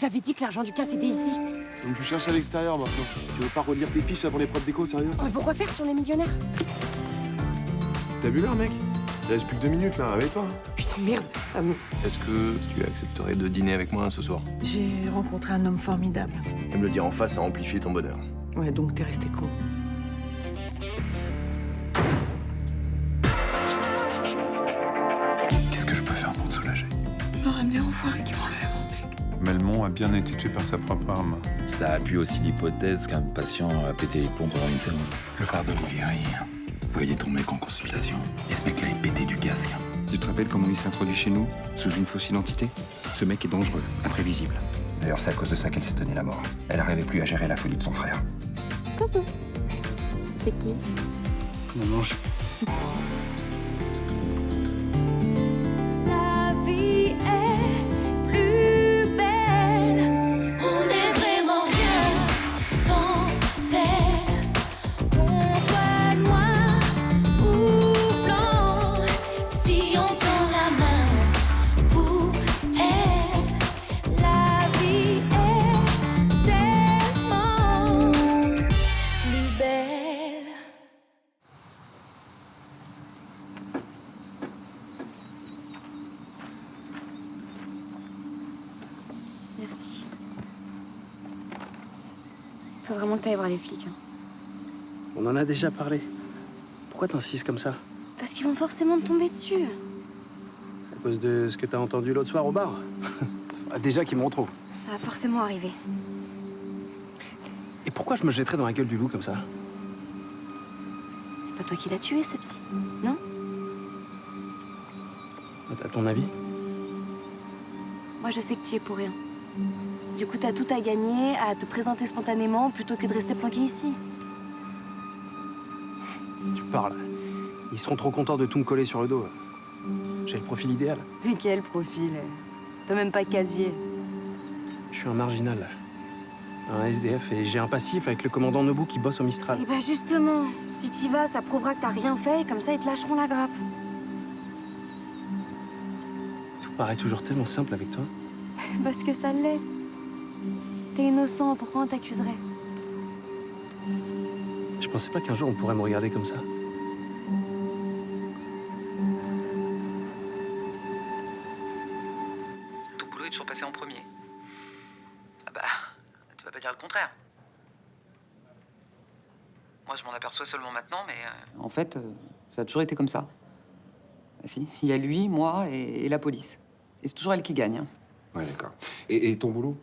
vous avez dit que l'argent du cas, c'était ici. Donc tu cherches à l'extérieur maintenant. Tu veux pas relire tes fiches avant l'épreuve d'éco, sérieux? Mais pourquoi faire si on est millionnaire? T'as vu l'heure, mec? Il reste plus que 2 minutes, là. Réveille-toi. Putain, merde. Est-ce que tu accepterais de dîner avec moi ce soir? J'ai rencontré un homme formidable. Et me le dire en face, ça amplifie ton bonheur. Ouais, donc t'es resté con. Qu'est-ce que je peux faire pour te soulager? Tu m'as ramené enfoiré qui m'enlève mon mec. Melmont a bien été tué par sa propre arme. Ça appuie aussi l'hypothèse qu'un patient a pété les plombs pendant une séance. Le frère d'Olivier voyait ton mec en consultation. Et ce mec-là est pété du casque. Tu te rappelles comment il s'est introduit chez nous, sous une fausse identité? Ce mec est dangereux, imprévisible. D'ailleurs, c'est à cause de ça qu'elle s'est donné la mort. Elle n'arrivait plus à gérer la folie de son frère. Coucou. C'est qui? Mon ange. La vie est plus belle. On est vraiment rien sans elle. Qu'on soit noir ou blanc, si on tend la main pour elle, la vie est tellement plus belle. Merci. Faut vraiment que t'ailles voir les flics. Hein. On en a déjà parlé. Pourquoi t'insistes comme ça? Parce qu'ils vont forcément te tomber dessus. À cause de ce que t'as entendu l'autre soir au bar? Ah, déjà qu'ils me retrouvent. Ça va forcément arriver. Et pourquoi je me jetterais dans la gueule du loup comme ça? C'est pas toi qui l'as tué, ce psy, non? À ton avis? Moi, je sais que tu y es pour rien. Du coup, t'as tout à gagner à te présenter spontanément plutôt que de rester planqué ici. Tu parles. Ils seront trop contents de tout me coller sur le dos. J'ai le profil idéal. Mais quel profil? T'as même pas de casier. Je suis un marginal. Un SDF et j'ai un passif avec le commandant Nobu qui bosse au Mistral. Et bah justement, si t'y vas, ça prouvera que t'as rien fait et comme ça, ils te lâcheront la grappe. Tout paraît toujours tellement simple avec toi. Parce que ça l'est. T'es innocent, pourquoi on t'accuserait? Je pensais pas qu'un jour on pourrait me regarder comme ça. Ton boulot est toujours passé en premier. Ah bah, tu vas pas dire le contraire. Moi, je m'en aperçois seulement maintenant, mais... En fait, ça a toujours été comme ça. Bah, si, il y a lui, moi et la police. Et c'est toujours elle qui gagne. Hein. Ouais, d'accord. Et ton boulot?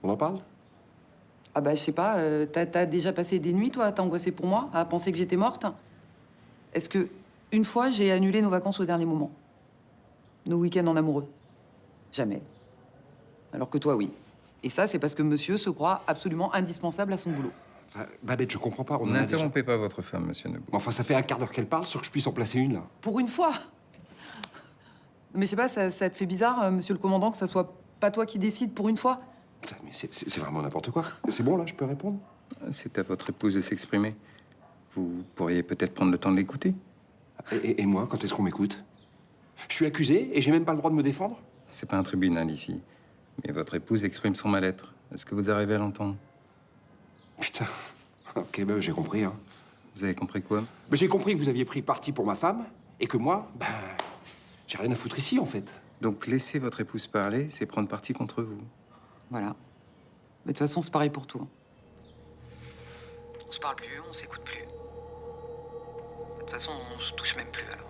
On en parle? Ah bah, je sais pas, t'as déjà passé des nuits, toi, à t'angoisser pour moi, à penser que j'étais morte? Est-ce que, une fois, j'ai annulé nos vacances au dernier moment? Nos week-ends en amoureux? Jamais. Alors que toi, oui. Et ça, c'est parce que monsieur se croit absolument indispensable à son boulot. Enfin, Babette, je comprends pas. On en a déjà... N'interrompez pas votre femme, monsieur Nebu. Enfin, ça fait un quart d'heure qu'elle parle sans que je puisse en placer une, là. Pour une fois! Mais je sais pas, ça te fait bizarre, monsieur le commandant, que ça soit pas toi qui décide pour une fois? Putain, mais c'est vraiment n'importe quoi. C'est bon, là, je peux répondre? C'est à votre épouse de s'exprimer. Vous pourriez peut-être prendre le temps de l'écouter. Et moi, quand est-ce qu'on m'écoute? Je suis accusé et j'ai même pas le droit de me défendre? C'est pas un tribunal ici. Mais votre épouse exprime son mal-être. Est-ce que vous arrivez à l'entendre? Putain. Ok, ben j'ai compris, hein. Vous avez compris quoi? Ben, j'ai compris que vous aviez pris parti pour ma femme et que moi, ben, j'ai rien à foutre ici, en fait. Donc laisser votre épouse parler, c'est prendre parti contre vous. Voilà. Mais de toute façon, c'est pareil pour tout. On se parle plus, on s'écoute plus. De toute façon, on se touche même plus, alors.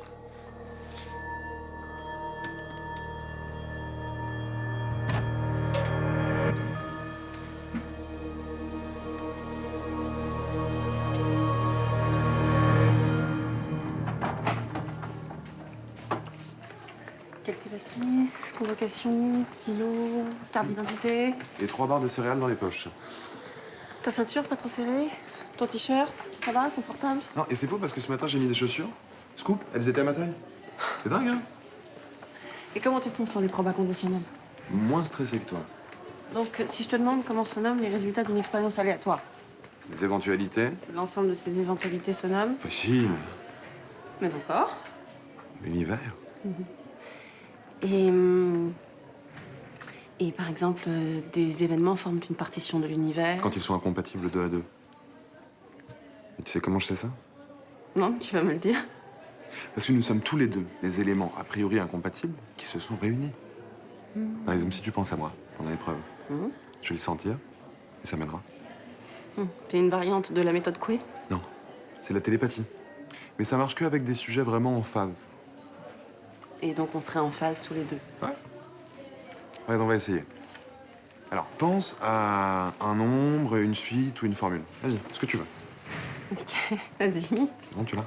Calculatrice, convocation, stylo, carte d'identité. Et 3 barres de céréales dans les poches. Ta ceinture, pas trop serrée. Ton t-shirt, ça va, confortable. Non, et c'est faux parce que ce matin, j'ai mis des chaussures. Scoop, elles étaient à ma taille. C'est dingue, hein? Et comment tu te sens sur les probas conditionnels? Moins stressé que toi. Donc, si je te demande comment se nomment les résultats d'une expérience aléatoire, Les éventualités? l'ensemble de ces éventualités se nomme... Facile. Mais encore. L'univers. Et Et par exemple, des événements forment une partition de l'univers. Quand ils sont incompatibles 2 à 2. Et tu sais comment je sais ça? Non, tu vas me le dire. Parce que nous sommes tous les deux des éléments a priori incompatibles qui se sont réunis. Par exemple, si tu penses à moi pendant l'épreuve, je vais le sentir et ça m'aidera. T'es une variante de la méthode Coué? Non, c'est la télépathie. Mais ça marche qu'avec des sujets vraiment en phase. Et donc on serait en phase tous les deux. Ouais. Ouais, on va essayer. Alors, pense à un nombre, une suite ou une formule. Vas-y, ce que tu veux. Ok, vas-y. Non, tu l'as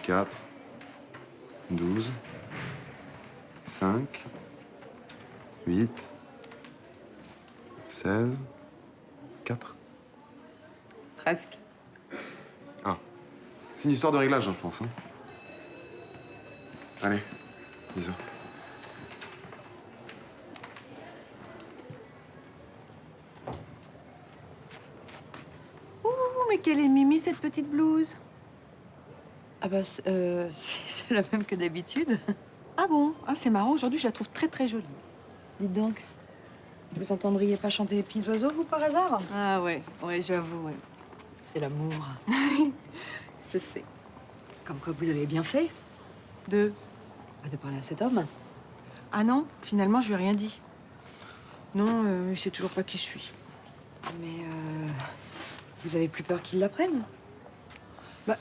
4, 12, 5, 8, 16, 4. Presque. Ah. C'est une histoire de réglage, hein, je pense. Hein. Allez, bisous. Ouh, mais quelle est Mimi, cette petite blouse? Ah bah, c'est la même que d'habitude. Ah bon? Ah, c'est marrant, aujourd'hui, je la trouve très très jolie. Dites donc, vous entendriez pas chanter les petits oiseaux, vous, par hasard? Ah ouais, j'avoue, ouais. C'est l'amour. Je sais. Comme quoi, vous avez bien fait De... de parler à cet homme. Ah non, finalement, je lui ai rien dit. Non, il sait toujours pas qui je suis. Mais vous avez plus peur qu'il l'apprenne? Bah,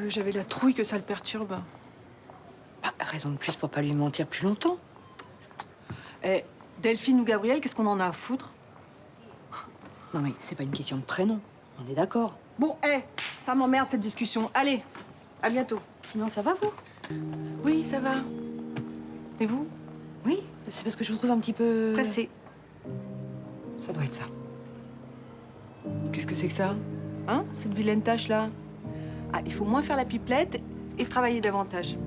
j'avais la trouille que ça le perturbe. Bah, raison de plus pour pas lui mentir plus longtemps. Eh, Delphine ou Gabriel, qu'est-ce qu'on en a à foutre? Non mais c'est pas une question de prénom, on est d'accord. Bon, ça m'emmerde cette discussion. Allez, à bientôt. Sinon ça va, vous? Oui, ça va. Et vous? Oui, c'est parce que je vous trouve un petit peu... Pressée. Ça doit être ça. Qu'est-ce que c'est que ça? Hein, cette vilaine tâche-là? Ah, il faut moins faire la pipelette et travailler davantage.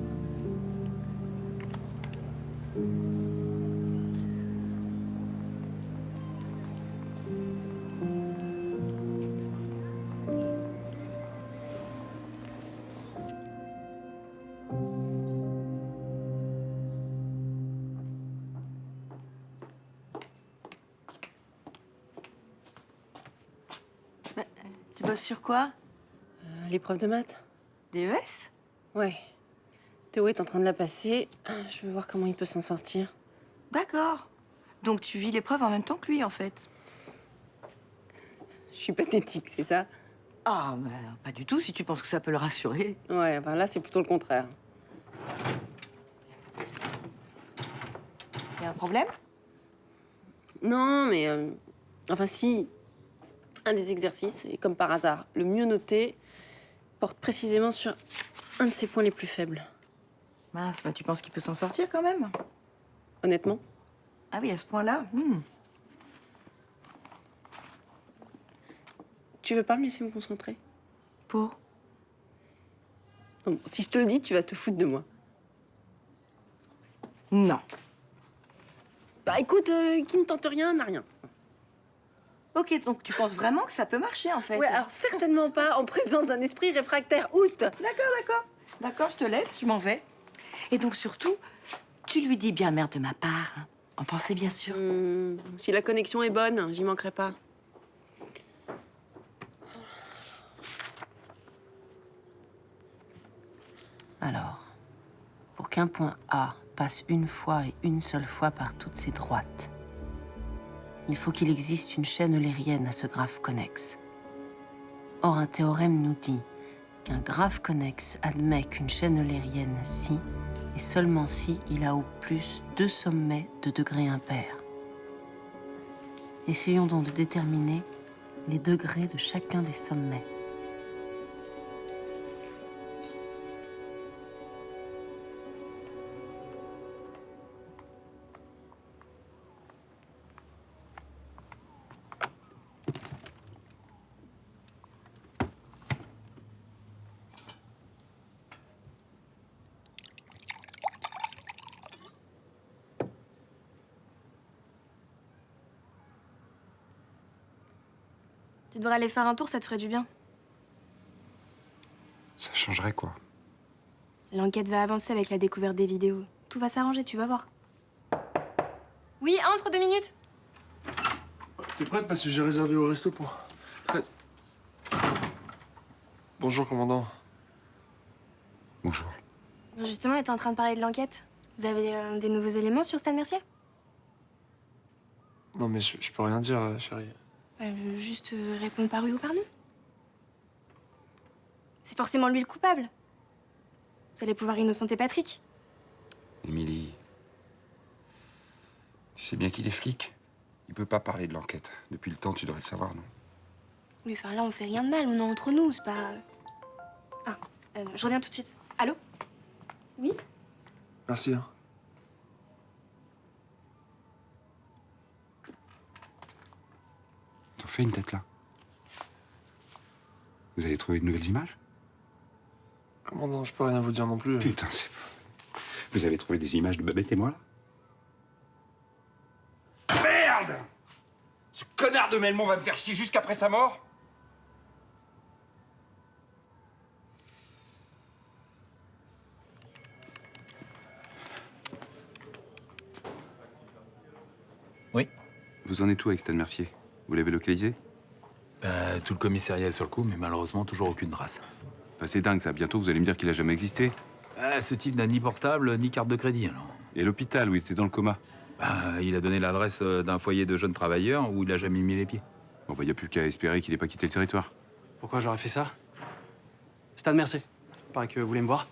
Tu bosses sur quoi? L'épreuve de maths. DES? Ouais. Théo est en train de la passer. Je veux voir comment il peut s'en sortir. D'accord. Donc tu vis l'épreuve en même temps que lui, en fait. Je suis pathétique, c'est ça? Ah, mais pas du tout, si tu penses que ça peut le rassurer. Ouais, ben là, c'est plutôt le contraire. Y a un problème? Non, mais... enfin, si. Un des exercices, et comme par hasard, le mieux noté, porte précisément sur un de ses points les plus faibles. Mince, bah tu penses qu'il peut s'en sortir quand même? Honnêtement? Ah oui, à ce point-là? Tu veux pas me laisser me concentrer? Pour? Non, bon, si je te le dis, tu vas te foutre de moi. Non. Bah écoute, qui ne tente rien n'a rien. Ok, donc tu penses vraiment que ça peut marcher, en fait? Ouais, alors certainement pas en présence d'un esprit réfractaire. Oust! D'accord. D'accord, je te laisse, je m'en vais. Et donc surtout, tu lui dis bien mère de ma part. Hein. En pensez bien sûr. Si la connexion est bonne, j'y manquerai pas. Alors, pour qu'un point A passe une fois et une seule fois par toutes ses droites, il faut qu'il existe une chaîne eulérienne à ce graphe connexe. Or, un théorème nous dit qu'un graphe connexe admet qu'une chaîne eulérienne si, et seulement si il a au plus 2 sommets de degrés impairs. Essayons donc de déterminer les degrés de chacun des sommets. Tu devrais aller faire un tour, ça te ferait du bien. Ça changerait quoi? L'enquête va avancer avec la découverte des vidéos. Tout va s'arranger, tu vas voir. Oui, entre 2 minutes. T'es prête parce que j'ai réservé au resto pour 13. Bonjour, commandant. Bonjour. Justement, on était en train de parler de l'enquête. Vous avez des nouveaux éléments sur Stan Mercier? Non, mais je peux rien dire, chérie. Juste répondre par oui ou par non. C'est forcément lui le coupable. Vous allez pouvoir innocenter Patrick. Émilie, tu sais bien qu'il est flic. Il peut pas parler de l'enquête. Depuis le temps, tu devrais le savoir, non? Oui, enfin là, on fait rien de mal, on est entre nous, c'est pas... Ah, je reviens tout de suite. Allô? Oui? Merci. Hein. T'en fais une tête, là. Vous avez trouvé de nouvelles images? Commandant, je peux rien vous dire non plus. Putain, c'est... Vous avez trouvé des images de Babette et moi, là? Merde! Ce connard de Melmont va me faire chier jusqu'après sa mort? Oui. Vous en êtes où avec Stan Mercier? Vous l'avez localisé? Tout le commissariat est sur le coup, mais malheureusement, toujours aucune trace. Bah, c'est dingue, ça. Bientôt, vous allez me dire qu'il a jamais existé. Ce type n'a ni portable, ni carte de crédit, alors. Et l'hôpital, où il était dans le coma? Il a donné l'adresse d'un foyer de jeunes travailleurs où il a jamais mis les pieds. Bon, bah, y a plus qu'à espérer qu'il ait pas quitté le territoire. Pourquoi j'aurais fait ça? Stan Mercier. Paraît que vous voulez me voir.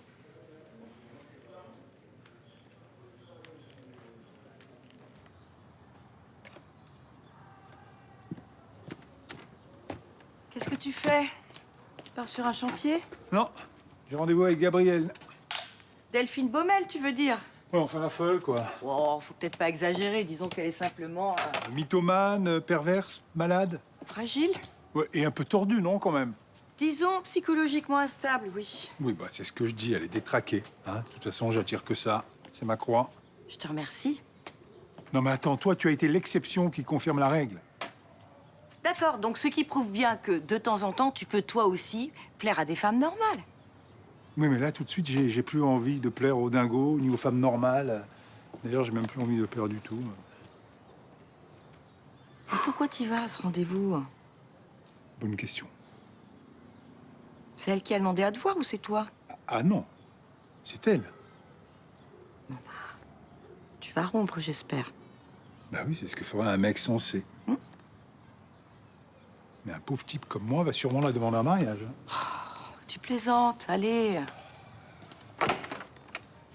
Qu'est-ce que tu fais? Tu pars sur un chantier? Non, j'ai rendez-vous avec Gabriel. Delphine Baumel, tu veux dire? Ouais, enfin la folle, quoi. Oh, faut peut-être pas exagérer, disons qu'elle est simplement... Mythomane, perverse, malade. fragile? Ouais, et un peu tordue, non, quand même? Disons psychologiquement instable, oui. Oui, bah c'est ce que je dis, elle est détraquée. Hein. De toute façon, j'attire que ça. C'est ma croix. Je te remercie. Non mais attends, toi, tu as été l'exception qui confirme la règle. D'accord, donc ce qui prouve bien que, de temps en temps, tu peux toi aussi plaire à des femmes normales. Oui, mais là, tout de suite, j'ai plus envie de plaire aux dingos, ni aux femmes normales. D'ailleurs, j'ai même plus envie de plaire du tout. Et pourquoi tu vas à ce rendez-vous? Bonne question. C'est elle qui a demandé à te voir ou c'est toi? Ah non, c'est elle. Tu vas rompre, j'espère. Bah oui, c'est ce que ferait un mec sensé. Mais un pauvre type comme moi va sûrement la demander en mariage. Oh, tu plaisantes, allez.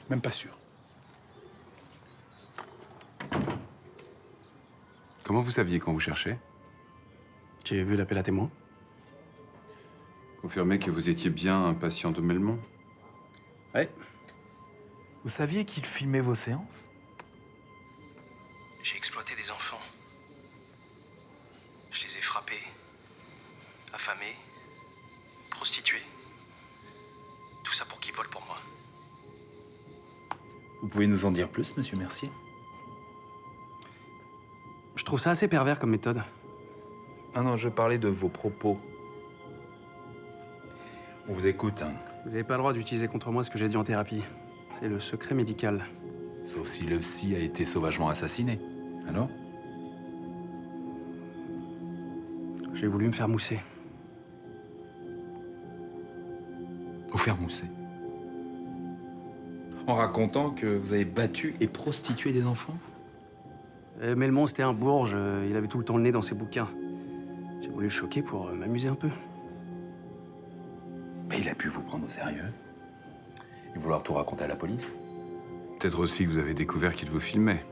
Même pas sûr. Comment vous saviez quand vous cherchez? J'ai vu l'appel à témoin. Confirmez que vous étiez bien un patient de Melmont? Ouais. Vous saviez qu'il filmait vos séances? J'ai exploité des enfants. Je les ai frappés, affamés, prostitués. Tout ça pour qu'ils volent pour moi. Vous pouvez nous en dire plus, monsieur Mercier? Je trouve ça assez pervers comme méthode. Ah non, je parlais de vos propos. On vous écoute. Hein. Vous n'avez pas le droit d'utiliser contre moi ce que j'ai dit en thérapie. C'est le secret médical. Sauf si le psy a été sauvagement assassiné. Alors? J'ai voulu me faire mousser. Vous faire mousser? En racontant que vous avez battu et prostitué des enfants? Melmont, c'était un bourge. Il avait tout le temps le nez dans ses bouquins. J'ai voulu le choquer pour m'amuser un peu. Mais il a pu vous prendre au sérieux et vouloir tout raconter à la police. Peut-être aussi que vous avez découvert qu'il vous filmait.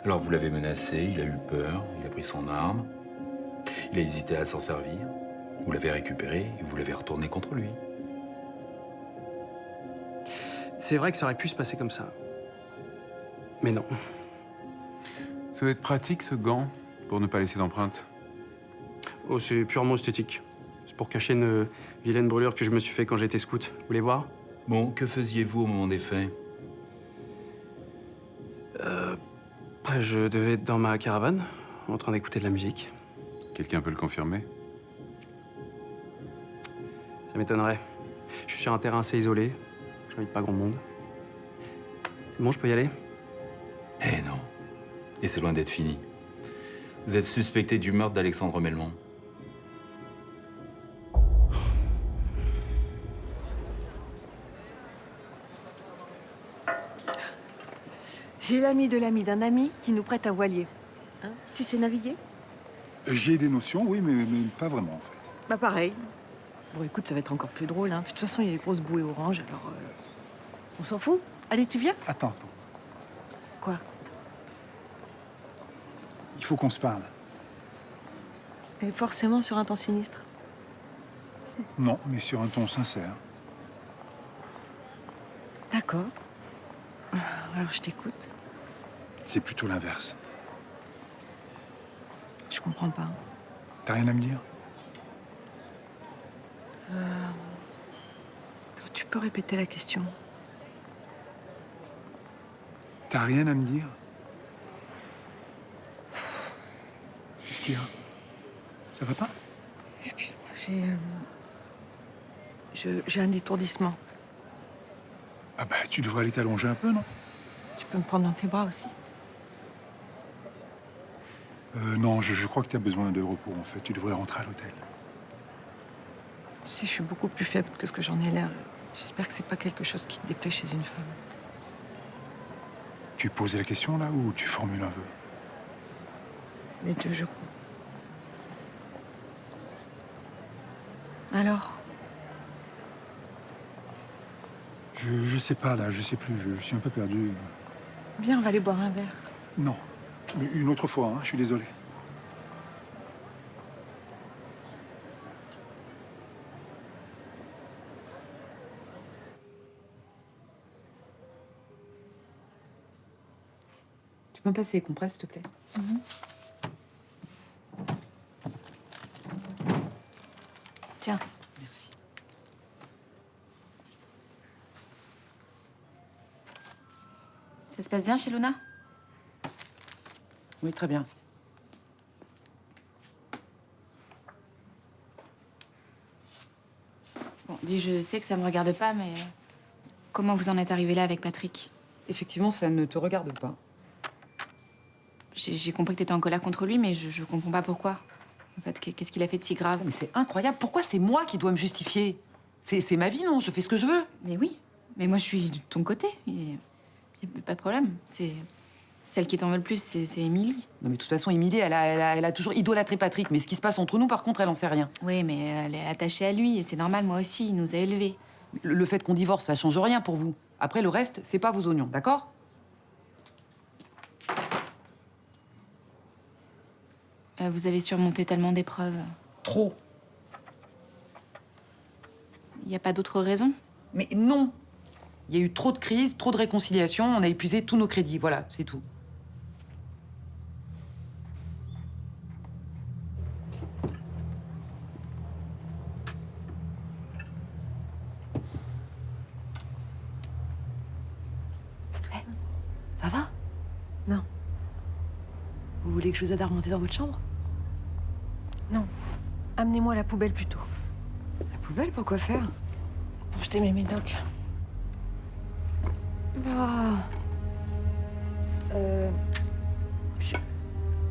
Alors vous l'avez menacé, il a eu peur, il a pris son arme, il a hésité à s'en servir, vous l'avez récupéré et vous l'avez retourné contre lui. C'est vrai que ça aurait pu se passer comme ça. Mais non. Ça doit être pratique, ce gant, pour ne pas laisser d'empreinte. Oh, c'est purement esthétique. C'est pour cacher une vilaine brûlure que je me suis fait quand j'étais scout. Vous voulez voir? Bon, que faisiez-vous au moment des faits? Je devais être dans ma caravane, en train d'écouter de la musique. Quelqu'un peut le confirmer? Ça m'étonnerait. Je suis sur un terrain assez isolé. J'invite pas grand monde. C'est bon, je peux y aller? Eh non. Et c'est loin d'être fini. Vous êtes suspecté du meurtre d'Alexandre Melmont. J'ai l'ami de l'ami d'un ami qui nous prête un voilier. Hein? Tu sais naviguer? J'ai des notions, oui, mais pas vraiment, en fait. Bah pareil. Bon, écoute, ça va être encore plus drôle. Hein. Puis, de toute façon, il y a les grosses bouées oranges, alors... on s'en fout. Allez, tu viens? Attends. Quoi? Il faut qu'on se parle. Et forcément sur un ton sinistre. Non, mais sur un ton sincère. D'accord. Alors, je t'écoute. C'est plutôt l'inverse. Je comprends pas. T'as rien à me dire? Tu peux répéter la question? T'as rien à me dire? Qu'est-ce qu'il y a? Ça va pas? Excuse-moi, j'ai un étourdissement. Ah bah, tu devrais aller t'allonger un peu, non? Tu peux me prendre dans tes bras aussi? Non, je crois que t'as besoin de repos, en fait. Tu devrais rentrer à l'hôtel. Tu sais, je suis beaucoup plus faible que ce que j'en ai l'air. J'espère que c'est pas quelque chose qui te déplaît chez une femme. Tu poses la question, là, ou tu formules un vœu? Les deux, je crois. Alors? Je sais pas, là, je sais plus. Je suis un peu perdu. Viens, on va aller boire un verre. Non. Mais une autre fois, hein, je suis désolé. Tu peux me passer les compresses, s'il te plaît? Tiens. Merci. Ça se passe bien chez Luna? Oui, très bien. Bon, dis, je sais que ça me regarde pas, mais comment vous en êtes arrivé là avec Patrick? Effectivement, ça ne te regarde pas. J'ai compris que t'étais en colère contre lui, mais je comprends pas pourquoi. En fait, qu'est-ce qu'il a fait de si grave? Mais c'est incroyable. Pourquoi c'est moi qui dois me justifier? C'est ma vie, non? Je fais ce que je veux. Mais oui. Mais moi, je suis de ton côté. Il y a pas de problème. C'est celle qui t'en veut le plus, c'est Émilie. Non, mais de toute façon, Émilie, elle a toujours idolâtré Patrick. Mais ce qui se passe entre nous, par contre, elle en sait rien. Oui, mais elle est attachée à lui, et c'est normal, moi aussi, il nous a élevés. Le fait qu'on divorce, ça change rien pour vous. Après, le reste, c'est pas vos oignons, d'accord? Vous avez surmonté tellement d'épreuves. Trop. Il n'y a pas d'autre raison? Mais non. Il y a eu trop de crises, trop de réconciliations, on a épuisé tous nos crédits, voilà, c'est tout. Ça va? Non. Vous voulez que je vous aide à remonter dans votre chambre? Non. Amenez-moi la poubelle plutôt. La poubelle, pourquoi faire? Pour jeter mes médocs.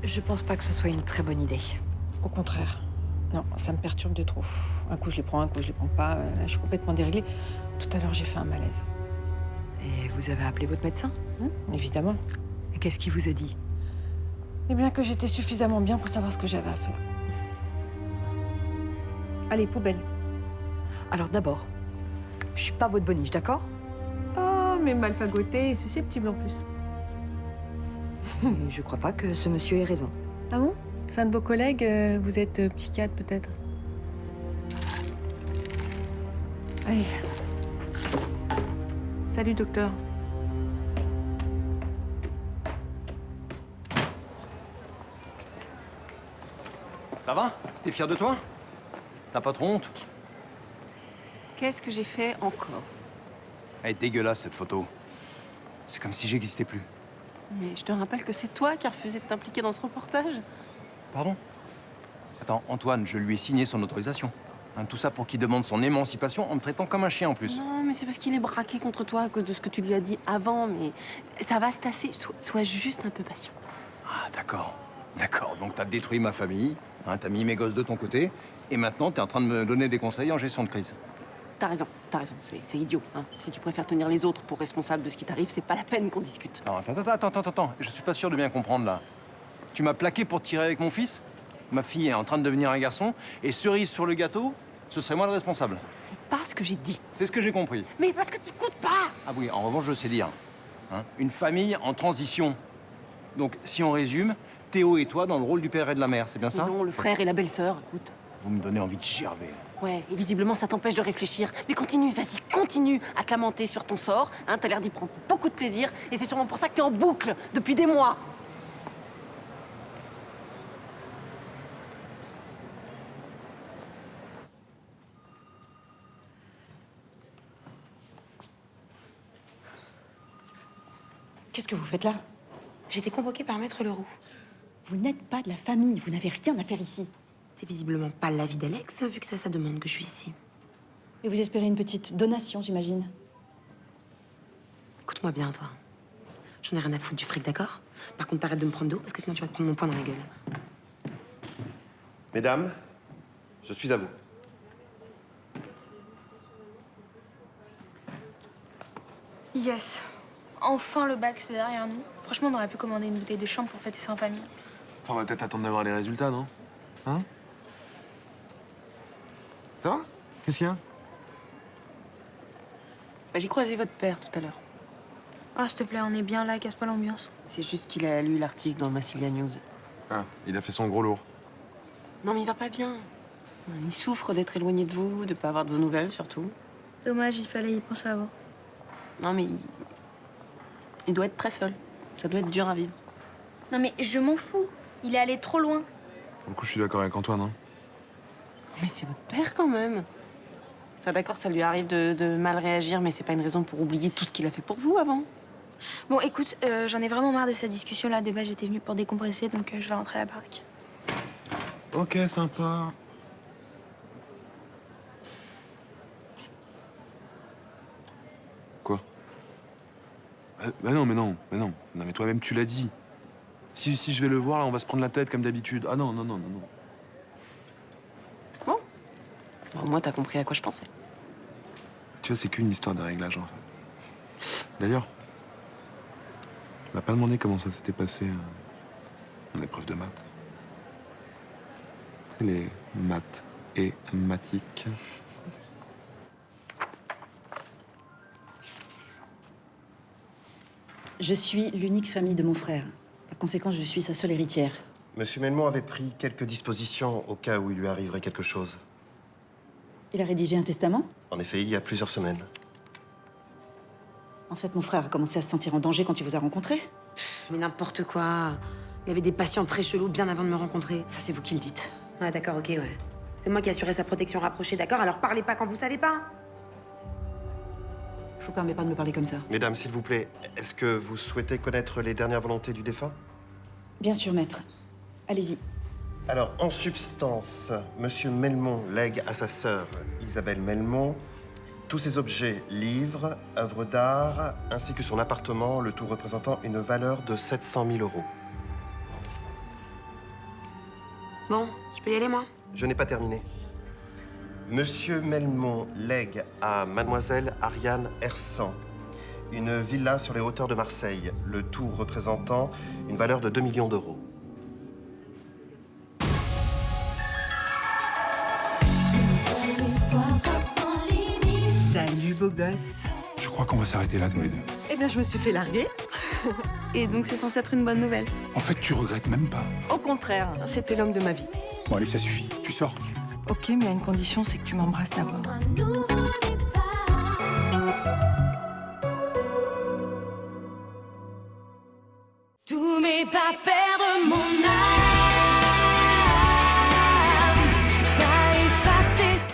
Je pense pas que ce soit une très bonne idée. Au contraire. Non, ça me perturbe de trop. Un coup, je les prends, un coup, je les prends pas. Là, je suis complètement déréglée. Tout à l'heure, j'ai fait un malaise. Et vous avez appelé votre médecin? Évidemment. Et qu'est-ce qu'il vous a dit? Eh bien, que j'étais suffisamment bien pour savoir ce que j'avais à faire. Allez, poubelle. Alors d'abord, je suis pas votre boniche, d'accord? Oh, mais mal fagoté et susceptible en plus. Je crois pas que ce monsieur ait raison. Ah bon? C'est un de vos collègues, vous êtes psychiatre peut-être? Allez. Salut, docteur. Ça va? T'es fier de toi? T'as pas trop honte? Qu'est-ce que j'ai fait encore? Elle est dégueulasse, cette photo. C'est comme si j'existais plus. Mais je te rappelle que c'est toi qui as refusé de t'impliquer dans ce reportage. Pardon? Attends, Antoine, je lui ai signé son autorisation. Hein, tout ça pour qu'il demande son émancipation en me traitant comme un chien en plus. Non, mais c'est parce qu'il est braqué contre toi à cause de ce que tu lui as dit avant, mais ça va se tasser. Sois juste un peu patient. Ah, d'accord. D'accord, donc t'as détruit ma famille, hein, t'as mis mes gosses de ton côté, et maintenant t'es en train de me donner des conseils en gestion de crise. T'as raison, c'est idiot. Hein. Si tu préfères tenir les autres pour responsables de ce qui t'arrive, c'est pas la peine qu'on discute. Non, attends, je suis pas sûr de bien comprendre, là. Tu m'as plaqué pour tirer avec mon fils? Ma fille est en train de devenir un garçon, et cerise sur le gâteau, ce serait moi le responsable. C'est pas ce que j'ai dit. C'est ce que j'ai compris. Mais parce que t'écoutes pas. Ah oui, en revanche, je sais dire. Hein, une famille en transition. Donc, si on résume, Théo et toi dans le rôle du père et de la mère, c'est bien ça? Non, le frère et la belle-sœur, écoute. Vous me donnez envie de gerber. Ouais, et visiblement, ça t'empêche de réfléchir. Mais continue, vas-y, continue à te lamenter sur ton sort. Hein, t'as l'air d'y prendre beaucoup de plaisir, et c'est sûrement pour ça que t'es en boucle depuis des mois. Qu'est-ce que vous faites là? J'ai été convoquée par Maître Leroux. Vous n'êtes pas de la famille, vous n'avez rien à faire ici. C'est visiblement pas l'avis d'Alex, vu que c'est à sa demande que je suis ici. Et vous espérez une petite donation, j'imagine? Écoute-moi bien, toi. J'en ai rien à foutre du fric, d'accord? Par contre, t'arrêtes de me prendre d'eau, parce que sinon tu vas te prendre mon poing dans la gueule. Mesdames, je suis à vous. Yes. Enfin, le bac, c'est derrière nous. Franchement, on aurait pu commander une bouteille de chambre pour fêter ça en famille. Enfin, on va peut-être attendre d'avoir les résultats, non? Hein? Ça va? Qu'est-ce qu'il y a? Bah, j'ai croisé votre père tout à l'heure. Ah, s'il te plaît, on est bien là, casse pas l'ambiance. C'est juste qu'il a lu l'article dans Massilia News. Ah, il a fait son gros lourd. Non, mais il va pas bien. Il souffre d'être éloigné de vous, de pas avoir de vos nouvelles, surtout. Dommage, il fallait y penser avant. Non, mais il doit être très seul. Ça doit être dur à vivre. Non, mais je m'en fous. Il est allé trop loin. Du coup, je suis d'accord avec Antoine, hein. Mais c'est votre père, quand même. Enfin, d'accord, ça lui arrive de mal réagir, mais c'est pas une raison pour oublier tout ce qu'il a fait pour vous avant. Bon, écoute, j'en ai vraiment marre de cette discussion-là. De base, j'étais venue pour décompresser, donc je vais rentrer à la baraque. Ok, sympa. Quoi? Bah non, mais non. Non, mais toi-même, tu l'as dit. Si je vais le voir, là, on va se prendre la tête comme d'habitude. Ah non. Bon. Au moins, t'as compris à quoi je pensais. Tu vois, c'est qu'une histoire de réglage, en fait. D'ailleurs, tu m'as pas demandé comment ça s'était passé en épreuve de maths. C'est les maths et mathématiques. Je suis l'unique famille de mon frère. Par conséquent, je suis sa seule héritière. Monsieur Melmont avait pris quelques dispositions au cas où il lui arriverait quelque chose. Il a rédigé un testament? En effet, il y a plusieurs semaines. En fait, mon frère a commencé à se sentir en danger quand il vous a rencontré. Mais n'importe quoi. Il y avait des patients très chelous bien avant de me rencontrer. Ça, c'est vous qui le dites. Ouais, d'accord, ok, ouais. C'est moi qui assurais sa protection rapprochée, d'accord? Alors parlez pas quand vous savez pas. Je vous permets pas de me parler comme ça. Mesdames, s'il vous plaît, est-ce que vous souhaitez connaître les dernières volontés du défunt? Bien sûr, maître. Allez-y. Alors, en substance, Monsieur Melmont lègue à sa sœur, Isabelle Melmont, tous ses objets, livres, œuvres d'art, ainsi que son appartement, le tout représentant une valeur de 700 000 €. Bon, je peux y aller, moi? Je n'ai pas terminé. Monsieur Melmont lègue à Mademoiselle Ariane Hersan une villa sur les hauteurs de Marseille, le tout représentant une valeur de 2 millions d'euros. Salut, beau gosse. Je crois qu'on va s'arrêter là tous les deux. Eh bien, je me suis fait larguer. Et donc, c'est censé être une bonne nouvelle. En fait, tu regrettes même pas. Au contraire, c'était l'homme de ma vie. Bon, allez, ça suffit. Tu sors. Ok, mais à une condition, c'est que tu m'embrasses d'abord. Tout mais pas perdre mon